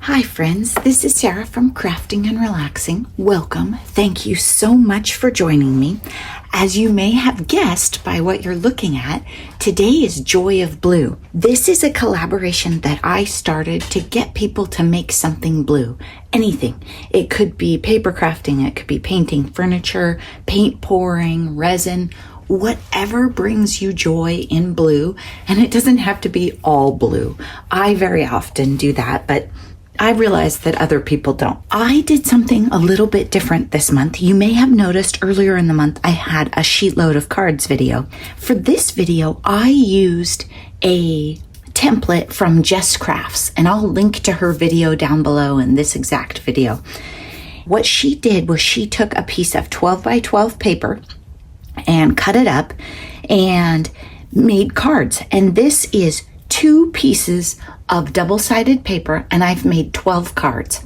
Hi friends, this is Sarah from Crafting and Relaxing. Welcome. Thank you so much for joining me. As you may have guessed by what you're looking at, today is Joy of Blue. This is a collaboration that I started to get people to make something blue. Anything. It could be paper crafting, it could be painting furniture, paint pouring, resin, whatever brings you joy in blue. And it doesn't have to be all blue. I very often do that, but I realize that other people don't. I did something a little bit different this month. You may have noticed earlier in the month I had a sheetload of cards video. For this video, I used a template from Jess Crafts, and I'll link to her video down below in this exact video. What she did was she took a piece of 12 by 12 paper and cut it up and made cards. And this is 2 pieces of double-sided paper, and I've made 12 cards.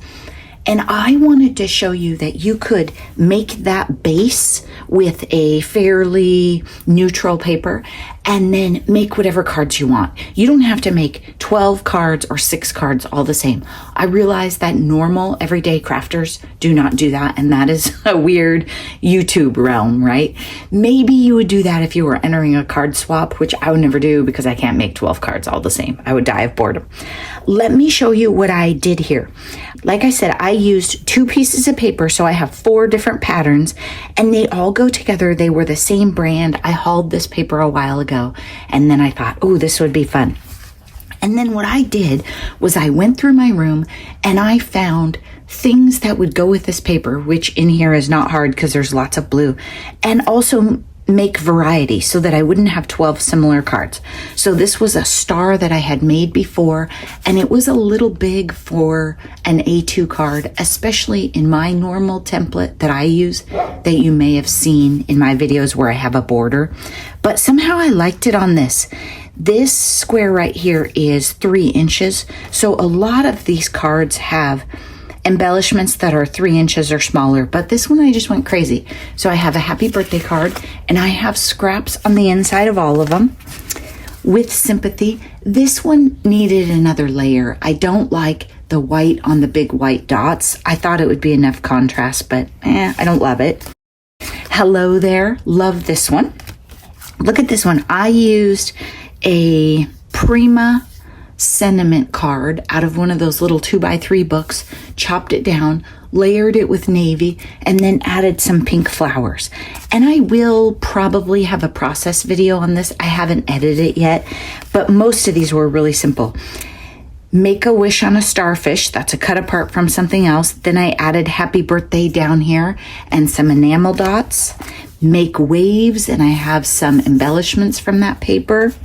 And I wanted to show you that you could make that base with a fairly neutral paper and then make whatever cards you want. You don't have to make 12 cards or 6 cards all the same. I realize that normal everyday crafters do not do that, and that is a weird YouTube realm, right? Maybe you would do that if you were entering a card swap, which I would never do because I can't make 12 cards all the same. I would die of boredom. Let me show you what I did here. Like I said, I used 2 pieces of paper, so I have 4 different patterns, and they all go together. They were the same brand. I hauled this paper a while ago, and then I thought, oh, this would be fun. And then what I did was I went through my room and I found things that would go with this paper, which in here is not hard because there's lots of blue, and also make variety so that I wouldn't have 12 similar cards. So this was a star that I had made before, and it was a little big for an A2 card, especially in my normal template that I use that you may have seen in my videos where I have a border. But somehow I liked it on this. This square right here is 3 inches. So a lot of these cards have embellishments that are 3 inches or smaller, but this one I just went crazy. So I have a happy birthday card, and I have scraps on the inside of all of them with sympathy. This one needed another layer. I don't like the white on the big white dots. I thought it would be enough contrast, but I don't love it. Hello there. Love this one. Look at this one. I used a Prima sentiment card out of one of those little 2x3 books, chopped it down, layered it with navy, and then added some pink flowers. And I will probably have a process video on this. I haven't edited it yet, but most of these were really simple. Make a wish on a starfish. That's a cut apart from something else. Then I added happy birthday down here and some enamel dots. Make waves, and I have some embellishments from that paper.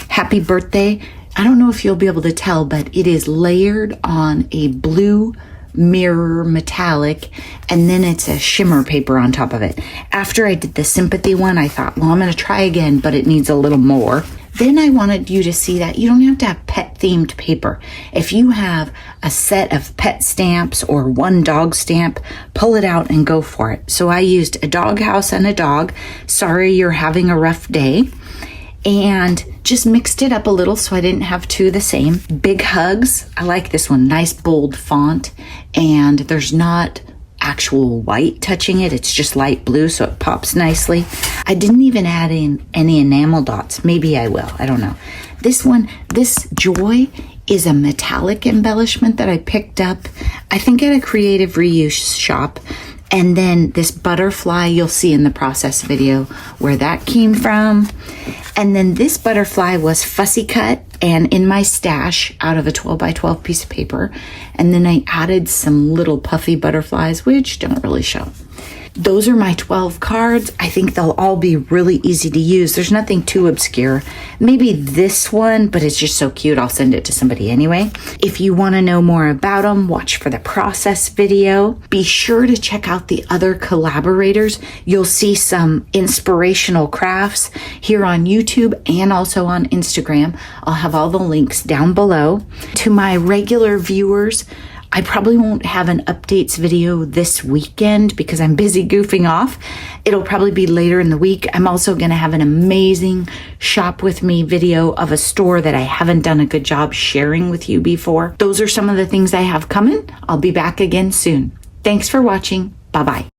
Happy birthday. I don't know if you'll be able to tell, but it is layered on a blue mirror metallic, and then it's a shimmer paper on top of it. After I did the sympathy one, I thought, well, I'm going to try again, but it needs a little more. Then I wanted you to see that you don't have to have pet themed paper. If you have a set of pet stamps or one dog stamp, pull it out and go for it. So I used a doghouse and a dog. Sorry you're having a rough day. And just mixed it up a little so I didn't have 2 the same. Big hugs. I like this one. Nice bold font. And there's not actual white touching it. It's just light blue, so it pops nicely. I didn't even add in any enamel dots. Maybe I will. I don't know. This one, this Joy, is a metallic embellishment that I picked up, I think at a creative reuse shop. And then this butterfly, you'll see in the process video where that came from. And then this butterfly was fussy cut and in my stash out of a 12 by 12 piece of paper. And then I added some little puffy butterflies, which don't really show. Those are my 12 cards. I think they'll all be really easy to use. There's nothing too obscure. Maybe this one, but it's just so cute. I'll send it to somebody anyway. If you want to know more about them, watch for the process video. Be sure to check out the other collaborators. You'll see some inspirational crafts here on YouTube and also on Instagram. I'll have all the links down below. To my regular viewers, I probably won't have an updates video this weekend because I'm busy goofing off. It'll probably be later in the week. I'm also going to have an amazing shop with me video of a store that I haven't done a good job sharing with you before. Those are some of the things I have coming. I'll be back again soon. Thanks for watching. Bye-bye.